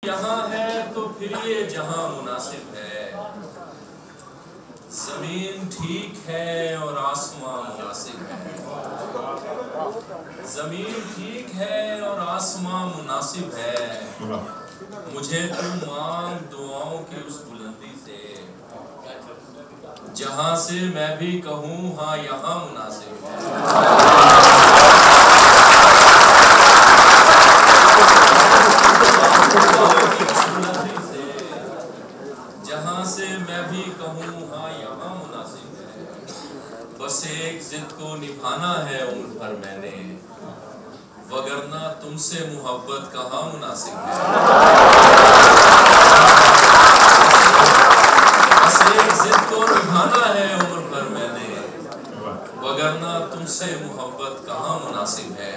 यहाँ है तो फिर ये जहां मुनासिब है, जमीन ठीक है और आसमां मुनासिब है। जमीन ठीक है और आसमां मुनासिब है, मुझे तू मांग दुआओं की उस बुलंदी से, जहां से मैं भी कहूँ हाँ यहाँ मुनासिब है। जहां से मैं भी कहूँ हाँ यहाँ मुनासिब है। बस एक जिद को निभाना है उम्र भर मैंने, वगरना तुमसे मोहब्बत कहाँ मुनासिब है। बस एक जिद को निभाना है उम्र भर मैंने, वगरना तुमसे मोहब्बत कहाँ मुनासिब है।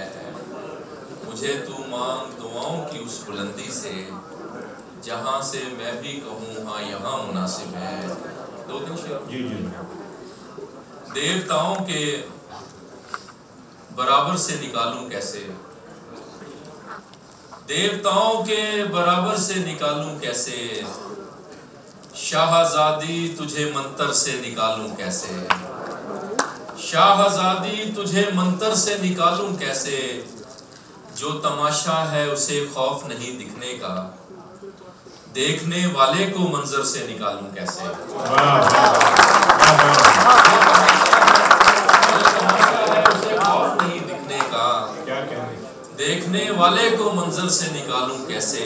मुझे तू मांग दुआओं की उस बुलंदी से, जहां से मैं भी कहूँ हाँ यहाँ मुनासिब है। दो दिन शेर। देवताओं के बराबर से निकालूं कैसे, देवताओं के बराबर से निकालूं कैसे, शाहजादी तुझे मंतर से निकालूं कैसे, शाहजादी तुझे मंतर से निकालूं कैसे, जो तमाशा है उसे खौफ नहीं दिखने का, देखने वाले को मंजर से निकालूं कैसे। उसे खौफ नहीं दिखने का, देखने वाले को मंजर से निकालूं कैसे।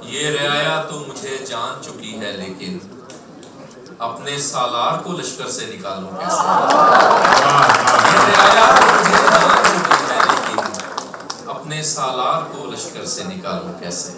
ये रियाया तो मुझे जान चुकी है, लेकिन अपने सालार को लश्कर से निकालूं कैसे। ये रियाया तो मुझे जान चुकी है, लेकिन अपने सालार को लश्कर से निकालूं कैसे।